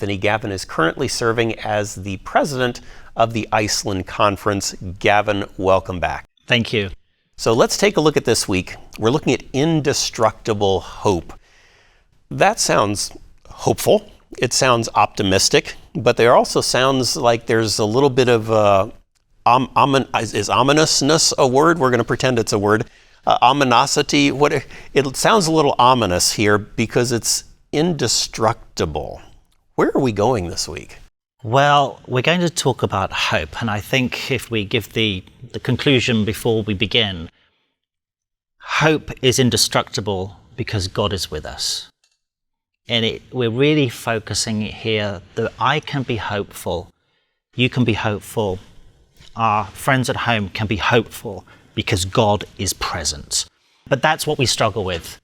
Anthony Gavin is currently serving as the president of the Iceland Conference. Gavin, welcome back. Thank you. So let's take a look at this week. We're looking at indestructible hope. That sounds hopeful. It sounds optimistic, but there also sounds like there's a little bit of is ominousness a word? We're going to pretend it's a word. Ominosity. It sounds a little ominous here because it's indestructible. Where are we going this week? Well, we're going to talk about hope, and I think if we give the conclusion before we begin, hope is indestructible because God is with us. And we're really focusing here that I can be hopeful, you can be hopeful, our friends at home can be hopeful because God is present. But that's what we struggle with,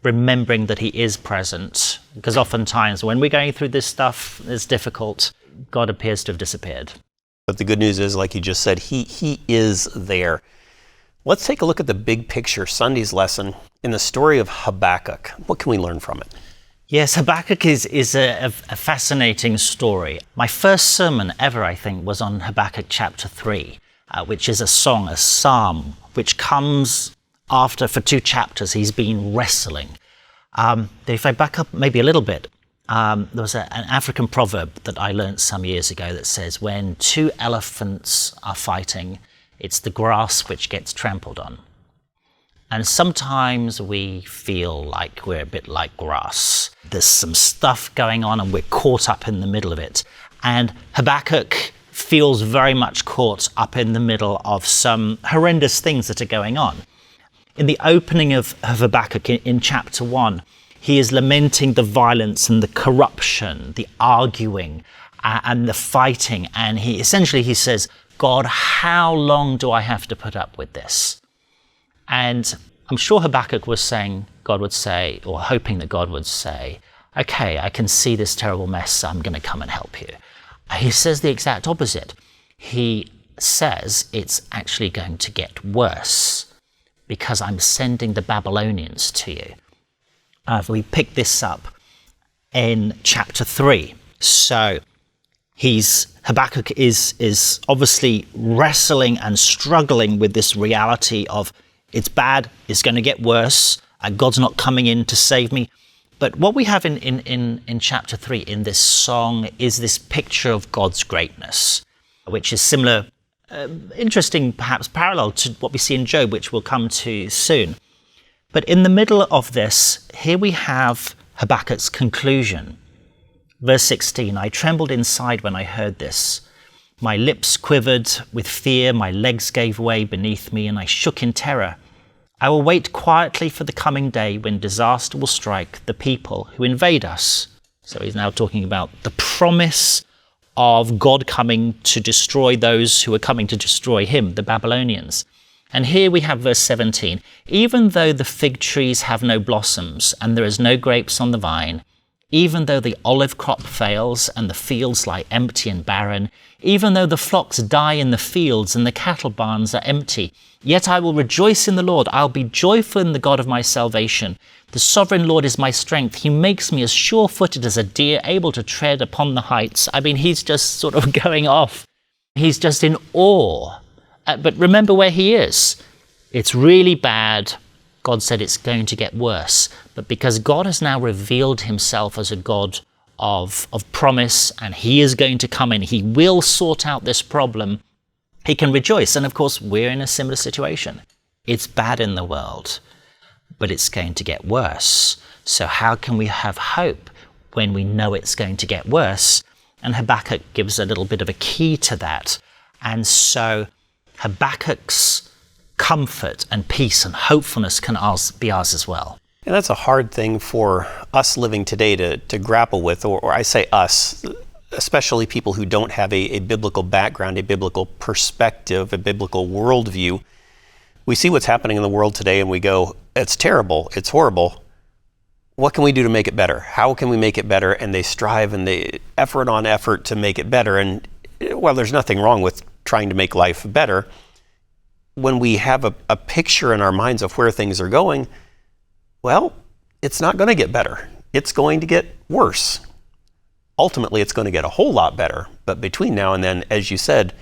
remembering that he is present, because oftentimes when we're going through this stuff, it's difficult. God appears to have disappeared. But the good news is, like you just said, he is there. Let's take a look at the big picture, Sunday's lesson, in the story of Habakkuk. What can we learn from it? Yes, Habakkuk is a fascinating story. My first sermon ever, I think, was on Habakkuk chapter 3, which is a song, a psalm, which comes after, for 2 chapters, he's been wrestling. If I back up maybe a little bit, there was an African proverb that I learned some years ago that says, when 2 elephants are fighting, it's the grass which gets trampled on. And sometimes we feel like we're a bit like grass. There's some stuff going on and we're caught up in the middle of it. And Habakkuk feels very much caught up in the middle of some horrendous things that are going on. In the opening of Habakkuk in chapter 1, he is lamenting the violence and the corruption, the arguing and the fighting. And he says, God, how long do I have to put up with this? And I'm sure Habakkuk was saying, God would say, or hoping that God would say, okay, I can see this terrible mess, I'm going to come and help you. He says the exact opposite. He says it's actually going to get worse because I'm sending the Babylonians to you. We pick this up in chapter 3. So Habakkuk is obviously wrestling and struggling with this reality of it's bad, it's going to get worse, God's not coming in to save me. But what we have in chapter 3 in this song is this picture of God's greatness, which is similar, interesting, perhaps parallel to what we see in Job, which we'll come to soon. But in the middle of this, here we have Habakkuk's conclusion. Verse 16, I trembled inside when I heard this. My lips quivered with fear, my legs gave way beneath me, and I shook in terror. I will wait quietly for the coming day when disaster will strike the people who invade us. So he's now talking about the promise of God coming to destroy those who are coming to destroy him, the Babylonians. And here we have verse 17. Even though the fig trees have no blossoms and there is no grapes on the vine, even though the olive crop fails and the fields lie empty and barren, even though the flocks die in the fields and the cattle barns are empty, yet I will rejoice in the Lord. I'll be joyful in the God of my salvation. The sovereign Lord is my strength. He makes me as sure-footed as a deer, able to tread upon the heights. I mean, he's just sort of going off. He's just in awe. But remember where he is. It's really bad. God said it's going to get worse. But because God has now revealed himself as a God of promise, and he is going to come in, he will sort out this problem, he can rejoice. And of course, we're in a similar situation. It's bad in the world, but it's going to get worse. So how can we have hope when we know it's going to get worse? And Habakkuk gives a little bit of a key to that. And so Habakkuk's comfort and peace and hopefulness can be ours as well. And that's a hard thing for us living today to grapple with, or I say us, especially people who don't have a biblical background, a biblical perspective, a biblical worldview. We see what's happening in the world today and we go, it's terrible, it's horrible. What can we do to make it better? How can we make it better? And they strive and they effort on effort to make it better. And while there's nothing wrong with trying to make life better, when we have a picture in our minds of where things are going, well, it's not going to get better. It's going to get worse. ultimately it's going to get a whole lot better. But between now and then, as you said,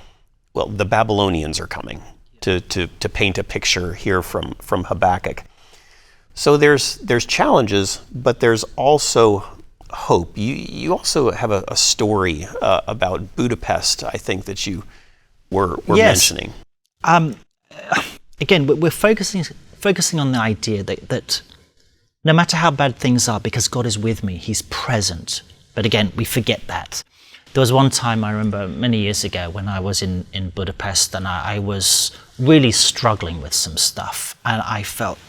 well, the Babylonians are coming to paint a picture here from Habakkuk. So there's challenges, but there's also hope. You also have a story about Budapest, I think, that you were mentioning. Again, we're focusing on the idea that no matter how bad things are, because God is with me, he's present. But again, we forget that. There was one time I remember many years ago when I was in Budapest, and I was really struggling with some stuff, and I felt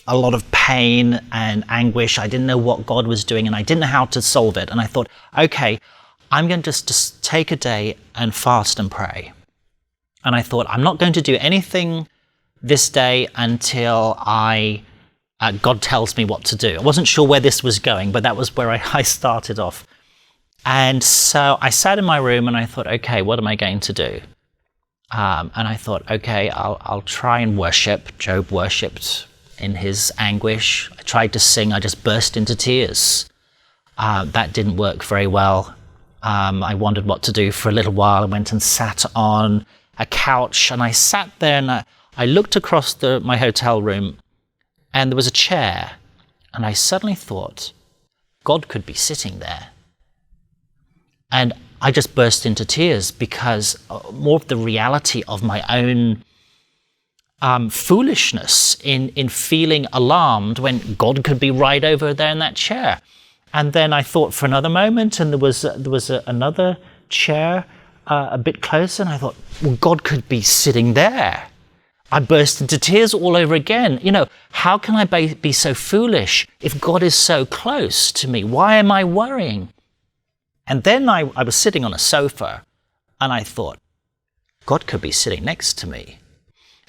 a lot of pain and anguish. I didn't know what God was doing, and I didn't know how to solve it. And I thought, okay, I'm going to just take a day and fast and pray. And I thought, I'm not going to do anything this day until God tells me what to do. I wasn't sure where this was going, but that was where I started off. And so I sat in my room and I thought, okay, what am I going to do? And I thought, okay, I'll try and worship. Job worshipped in his anguish. I tried to sing. I just burst into tears. That didn't work very well. I wondered what to do for a little while. I went and sat on a couch, and I sat there and I looked across my hotel room, and there was a chair, and I suddenly thought, God could be sitting there. And I just burst into tears because more of the reality of my own foolishness in feeling alarmed when God could be right over there in that chair. And then I thought for another moment, and there was another chair a bit closer, and I thought, well, God could be sitting there. I burst into tears all over again. How can I be so foolish if God is so close to me? Why am I worrying? And then I was sitting on a sofa, and I thought, God could be sitting next to me.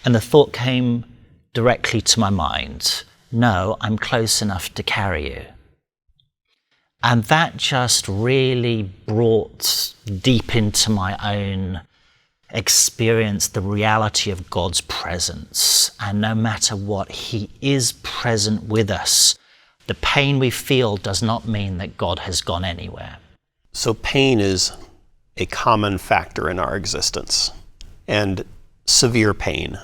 And the thought came directly to my mind, no, I'm close enough to carry you. And that just really brought deep into my own experience the reality of God's presence. And no matter what, he is present with us. The pain we feel does not mean that God has gone anywhere. So pain is a common factor in our existence, and severe pain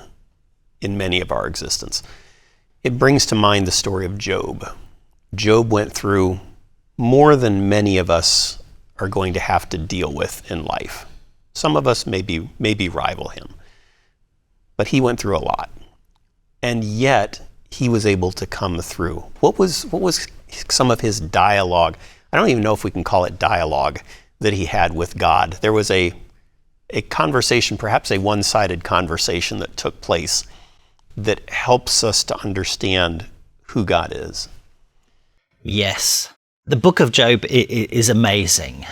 in many of our existence. It brings to mind the story of Job. Job went through more than many of us are going to have to deal with in life. Some of us maybe rival him, but he went through a lot, and yet he was able to come through. What was some of his dialogue? I don't even know if we can call it dialogue that he had with God. There was a conversation, perhaps a one-sided conversation that took place that helps us to understand who God is. Yes. The book of Job is amazing,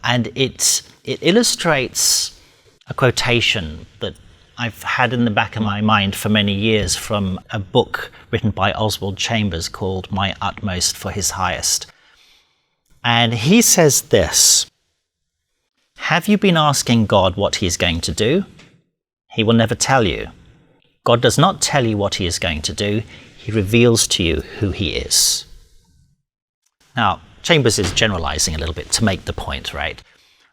and it illustrates a quotation that I've had in the back of my mind for many years from a book written by Oswald Chambers called My Utmost for His Highest. And he says this: have you been asking God what he is going to do? He will never tell you. God does not tell you what he is going to do. He reveals to you who he is. Now, Chambers is generalizing a little bit to make the point, right?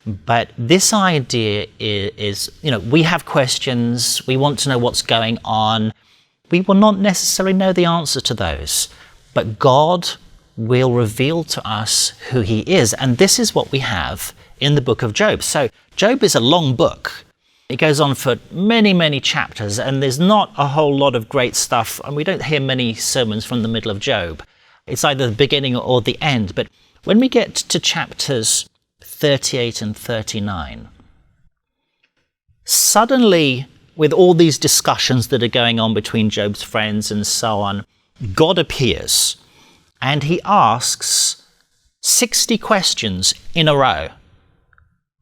But this idea is, we have questions, we want to know what's going on. We will not necessarily know the answer to those, but God will reveal to us who he is. And this is what we have in the book of Job. So Job is a long book. It goes on for many, many chapters, and there's not a whole lot of great stuff, and we don't hear many sermons from the middle of Job. It's either the beginning or the end. But when we get to chapters 38 and 39, suddenly, with all these discussions that are going on between Job's friends and so on, God appears, and he asks 60 questions in a row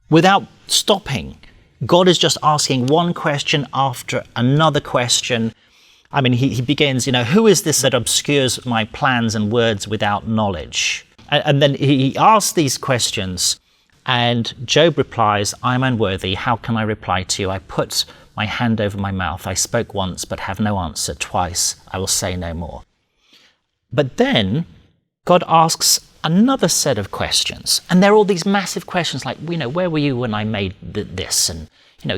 without stopping. God is just asking one question after another question. I mean, he begins, who is this that obscures my plans and words without knowledge? And then he asks these questions, and Job replies, I'm unworthy. How can I reply to you? I put my hand over my mouth. I spoke once, but have no answer. Twice, I will say no more. But then God asks another set of questions. And there are all these massive questions like, where were you when I made this? And,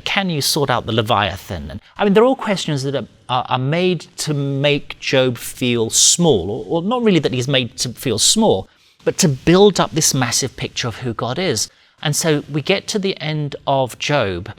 can you sort out the Leviathan? And they're all questions that are made to make Job feel small, or not really that he's made to feel small, but to build up this massive picture of who God is. And so we get to the end of Job,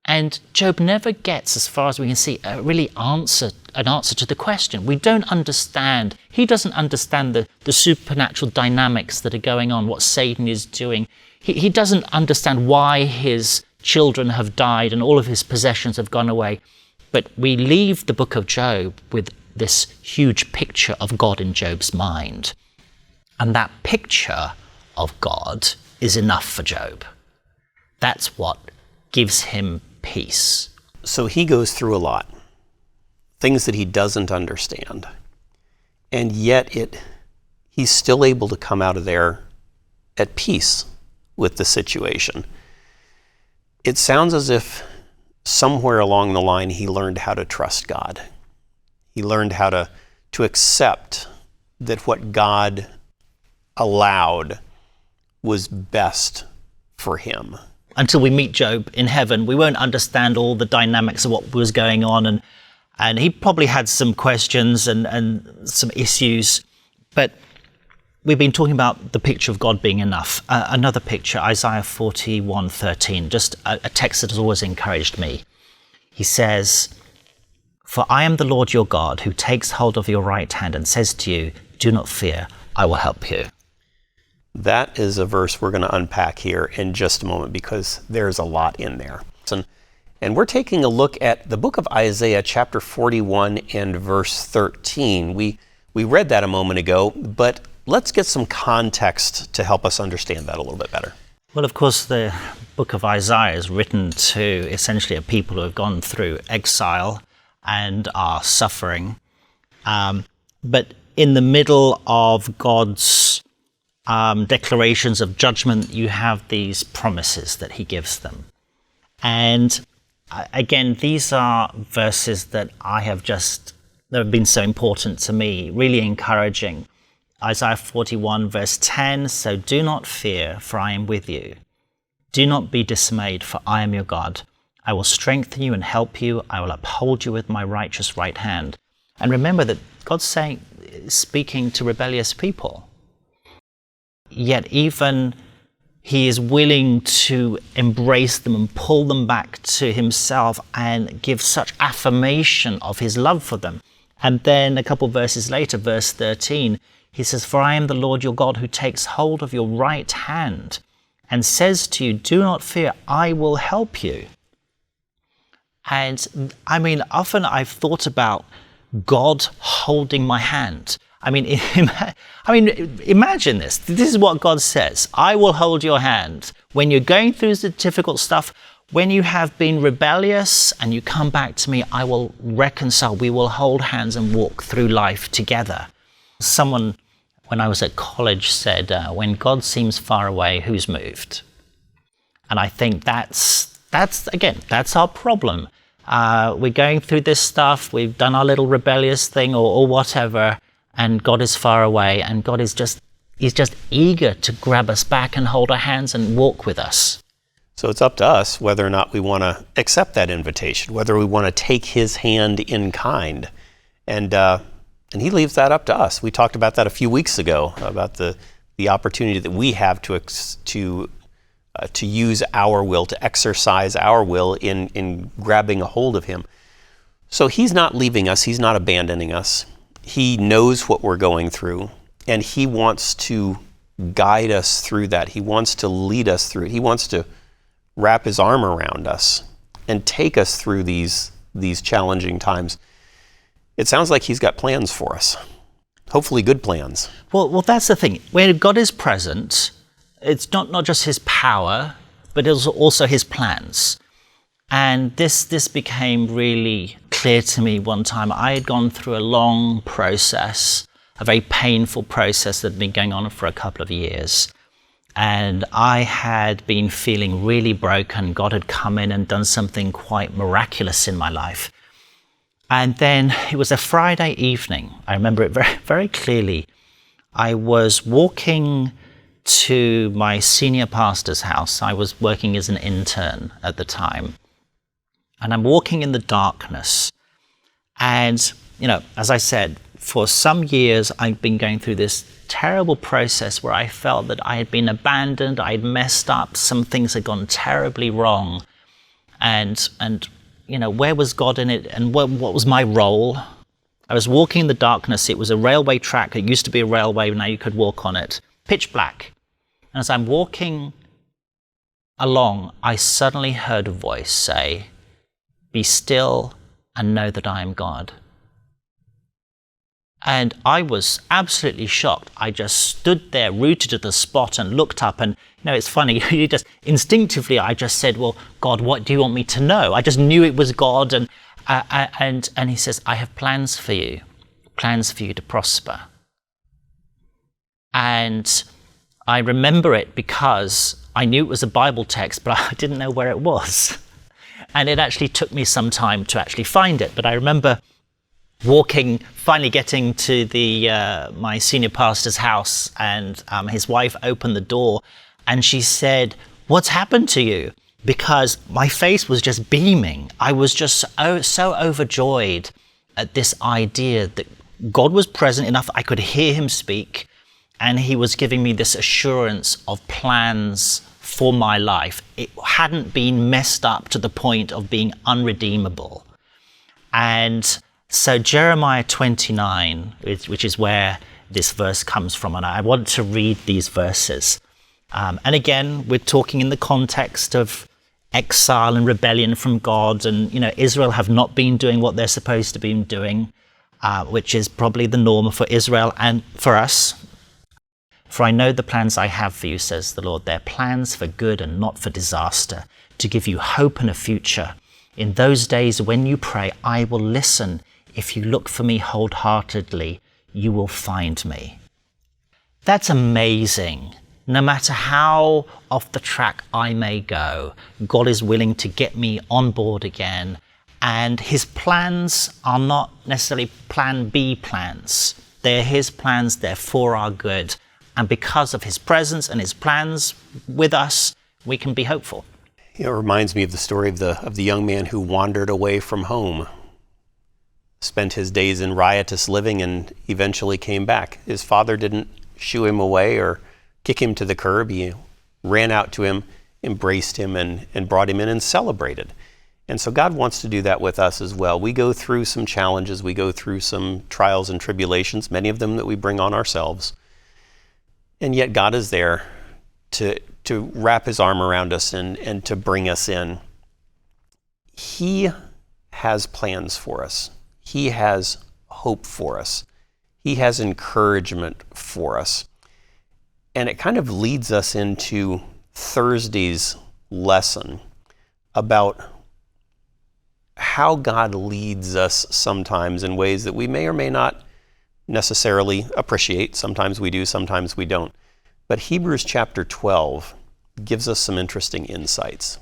and Job never gets, as far as we can see, an answer to the question. We don't understand. He doesn't understand the supernatural dynamics that are going on, what Satan is doing. He doesn't understand why his children have died and all of his possessions have gone away. But we leave the book of Job with this huge picture of God in Job's mind. And that picture of God is enough for Job. That's what gives him peace. So he goes through a lot, things that he doesn't understand. And yet he's still able to come out of there at peace with the situation. It sounds as if somewhere along the line he learned how to trust God. He learned how to accept that what God allowed was best for him. Until we meet Job in heaven, we won't understand all the dynamics of what was going on. And he probably had some questions and some issues. But we've been talking about the picture of God being enough. Another picture, Isaiah 41:13, just a text that has always encouraged me. He says, "For I am the Lord your God, who takes hold of your right hand and says to you, 'Do not fear, I will help you.'" That is a verse we're going to unpack here in just a moment, because there's a lot in there. And we're taking a look at the book of Isaiah, chapter 41 and verse 13. We read that a moment ago, but let's get some context to help us understand that a little bit better. Well, of course, the book of Isaiah is written to essentially a people who have gone through exile and are suffering. But in the middle of God's declarations of judgment, you have these promises that he gives them. And again, these are verses that that have been so important to me, really encouraging. Isaiah 41 verse 10, "So do not fear, for I am with you. Do not be dismayed, for I am your God. I will strengthen you and help you. I will uphold you with my righteous right hand." And remember that God's speaking to rebellious people. Yet even he is willing to embrace them and pull them back to himself and give such affirmation of his love for them. And then a couple verses later, verse 13, he says, "For I am the Lord your God, who takes hold of your right hand and says to you, 'Do not fear, I will help you.'" And often I've thought about God holding my hand. Imagine this. This is what God says. "I will hold your hand. When you're going through the difficult stuff, when you have been rebellious and you come back to me, I will reconcile. We will hold hands and walk through life together." Someone, when I was at college, said, "When God seems far away, who's moved?" And I think that's our problem. We're going through this stuff. We've done our little rebellious thing or whatever. And God is far away, and God is he's just eager to grab us back and hold our hands and walk with us. So it's up to us whether or not we want to accept that invitation, whether we want to take his hand in kind. And he leaves that up to us. We talked about that a few weeks ago, about the opportunity that we have to use our will, to exercise our will in grabbing a hold of him. So he's not leaving us. He's not abandoning us. He knows what we're going through, and he wants to guide us through that. He wants to lead us through it. He wants to wrap his arm around us and take us through these challenging times. It sounds like he's got plans for us, hopefully good plans. Well, that's the thing. When God is present, it's not just his power, but it's also his plans. And this became really clear to me one time. I had gone through a long process, a very painful process that had been going on for a couple of years. And I had been feeling really broken. God had come in and done something quite miraculous in my life. And then it was a Friday evening. I remember it very, very clearly. I was walking to my senior pastor's house. I was working as an intern at the time. And I'm walking in the darkness. And, as I said, for some years, I've been going through this terrible process where I felt that I had been abandoned, I had messed up, some things had gone terribly wrong. And where was God in it? And what was my role? I was walking in the darkness. It was a railway track. It used to be a railway. Now you could walk on it. Pitch black. And as I'm walking along, I suddenly heard a voice say, "Be still and know that I am God." And I was absolutely shocked. I just stood there rooted to the spot and looked up. And it's funny, instinctively I just said, "Well, God, what do you want me to know?" I just knew it was God. And he says, "I have plans for you to prosper." And I remember it because I knew it was a Bible text, but I didn't know where it was. And it actually took me some time to actually find it. But I remember walking, finally getting to my senior pastor's house, and his wife opened the door and she said, "What's happened to you?" Because my face was just beaming. I was just so overjoyed at this idea that God was present enough I could hear him speak, and he was giving me this assurance of plans for my life. It hadn't been messed up to the point of being unredeemable. And so Jeremiah 29, which is where this verse comes from, and I want to read these verses. And again, we're talking in the context of exile and rebellion from God, and Israel have not been doing what they're supposed to be doing, which is probably the norm for Israel and for us. "For I know the plans I have for you, says the Lord. They're plans for good and not for disaster, to give you hope and a future. In those days when you pray, I will listen. If you look for me wholeheartedly, you will find me." That's amazing. No matter how off the track I may go, God is willing to get me on board again. And his plans are not necessarily plan B plans. They're his plans, they're for our good. And because of his presence and his plans with us, we can be hopeful. It reminds me of the story of the young man who wandered away from home, spent his days in riotous living, and eventually came back. His father didn't shoo him away or kick him to the curb. He ran out to him, embraced him, and brought him in and celebrated. And so God wants to do that with us as well. We go through some challenges. We go through some trials and tribulations, many of them that we bring on ourselves. And yet God is there to wrap his arm around us and to bring us in. He has plans for us. He has hope for us. He has encouragement for us. And it kind of leads us into Thursday's lesson about how God leads us sometimes in ways that we may or may not necessarily appreciate. Sometimes we do, sometimes we don't. But Hebrews chapter 12 gives us some interesting insights.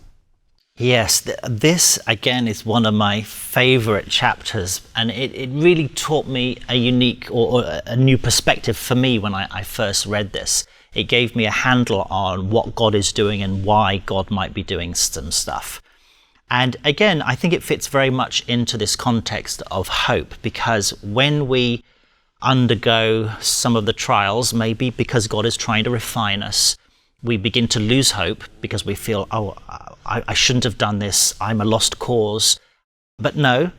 Yes, this again is one of my favorite chapters, and it really taught me a unique or a new perspective for me when I first read this. It gave me a handle on what God is doing and why God might be doing some stuff. And again, I think it fits very much into this context of hope, because when we undergo some of the trials, maybe because God is trying to refine us, we begin to lose hope because we feel, I shouldn't have done this, I'm a lost cause. But no,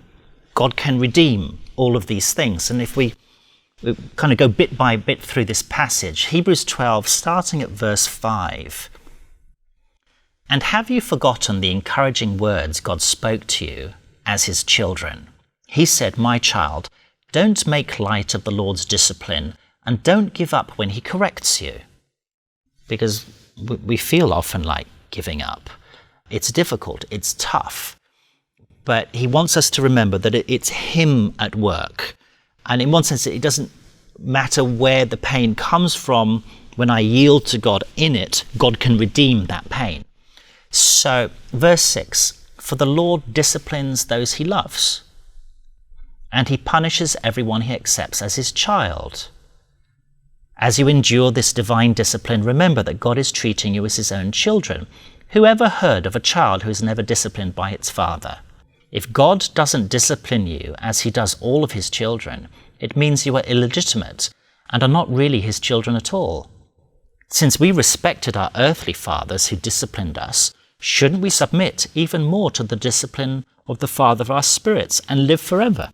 God can redeem all of these things. And if we kind of go bit by bit through this passage, Hebrews 12, starting at verse 5. "And have you forgotten the encouraging words God spoke to you as his children? He said, 'My child, don't make light of the Lord's discipline, and don't give up when he corrects you.'" Because we feel often like giving up. It's difficult, it's tough. But he wants us to remember that it's him at work. And in one sense, it doesn't matter where the pain comes from. When I yield to God in it, God can redeem that pain. So, verse 6, "For the Lord disciplines those he loves, and he punishes everyone he accepts as his child. As you endure this divine discipline, remember that God is treating you as his own children. Who ever heard of a child who is never disciplined by its father? If God doesn't discipline you as he does all of his children, it means you are illegitimate and are not really his children at all. Since we respected our earthly fathers who disciplined us, shouldn't we submit even more to the discipline of the Father of our spirits and live forever?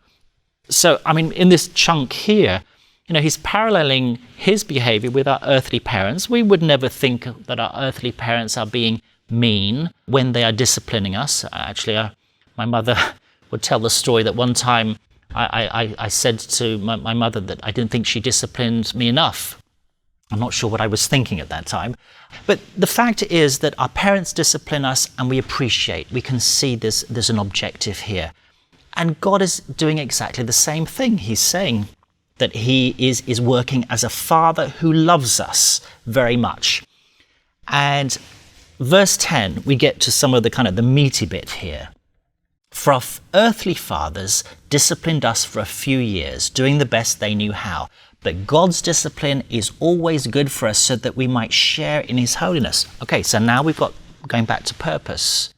So, in this chunk here, he's paralleling his behavior with our earthly parents. We would never think that our earthly parents are being mean when they are disciplining us. Actually, my mother would tell the story that one time I said to my mother that I didn't think she disciplined me enough. I'm not sure what I was thinking at that time. But the fact is that our parents discipline us and we appreciate. We can see there's an objective here. And God is doing exactly the same thing. He's saying that he is working as a father who loves us very much. And verse 10, we get to some of the meaty bit here. For our earthly fathers disciplined us for a few years, doing the best they knew how. But God's discipline is always good for us so that we might share in his holiness. Okay, so now we've got going back to purpose.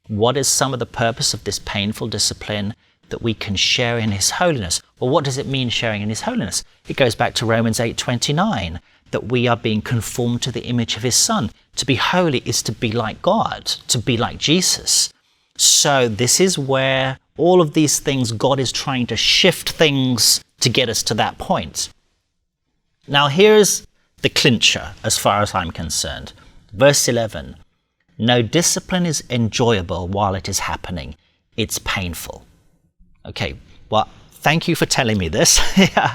What is some of the purpose of this painful discipline? That we can share in his holiness. Well, what does it mean sharing in his holiness? It goes back to Romans 8:29, that we are being conformed to the image of his Son. To be holy is to be like God, to be like Jesus. So this is where all of these things, God is trying to shift things to get us to that point. Now here's the clincher as far as I'm concerned. Verse 11, no discipline is enjoyable while it is happening. It's painful. Okay, well, thank you for telling me this. Yeah.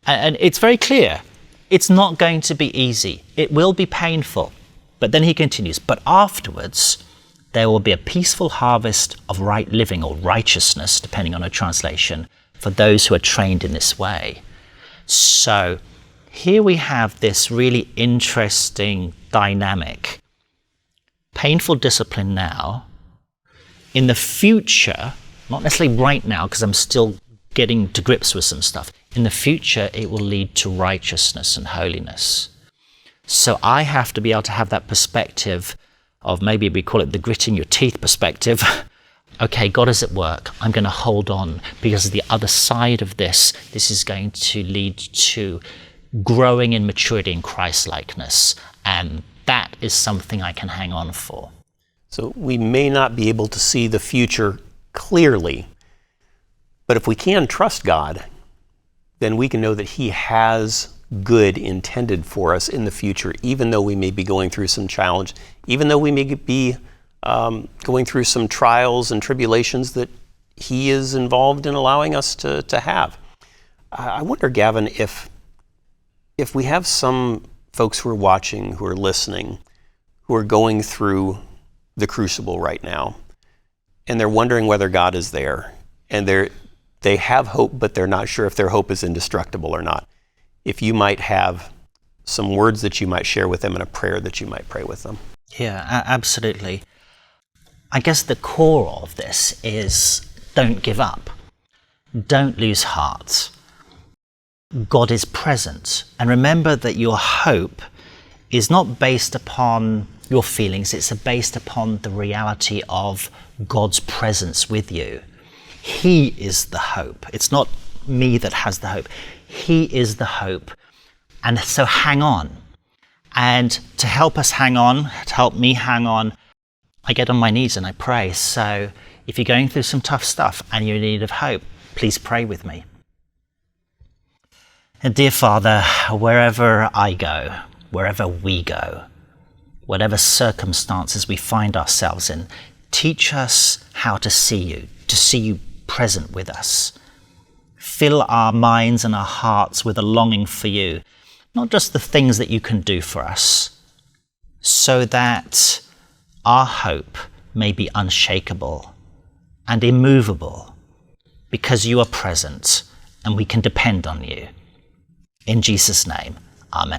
And it's very clear. It's not going to be easy. It will be painful. But then he continues, but afterwards, there will be a peaceful harvest of right living or righteousness, depending on a translation, for those who are trained in this way. So here we have this really interesting dynamic. Painful discipline now. In the future, not necessarily right now, because I'm still getting to grips with some stuff. In the future, it will lead to righteousness and holiness. So I have to be able to have that perspective of, maybe we call it the gritting your teeth perspective. Okay, God is at work. I'm going to hold on, because the other side of this is going to lead to growing in maturity in Christ-likeness. And that is something I can hang on for. So we may not be able to see the future clearly, but if we can trust God, then we can know that he has good intended for us in the future, even though we may be going through some challenge, even though we may be going through some trials and tribulations that he is involved in allowing us to have. I wonder, Gavin, if we have some folks who are watching, who are listening, who are going through the crucible right now, and they're wondering whether God is there, and they have hope, but they're not sure if their hope is indestructible or not. If you might have some words that you might share with them and a prayer that you might pray with them. Yeah, absolutely. I guess the core of this is don't give up. Don't lose heart. God is present. And remember that your hope is not based upon your feelings. It's based upon the reality of God's presence with you. He is the hope. It's not me that has the hope. He is the hope. And so hang on. And to help us hang on, to help me hang on, I get on my knees and I pray. So if you're going through some tough stuff and you're in need of hope, please pray with me. And dear Father, wherever I go, wherever we go, whatever circumstances we find ourselves in, teach us how to see you present with us. Fill our minds and our hearts with a longing for you, not just the things that you can do for us, so that our hope may be unshakable and immovable, because you are present and we can depend on you. In Jesus' name, amen.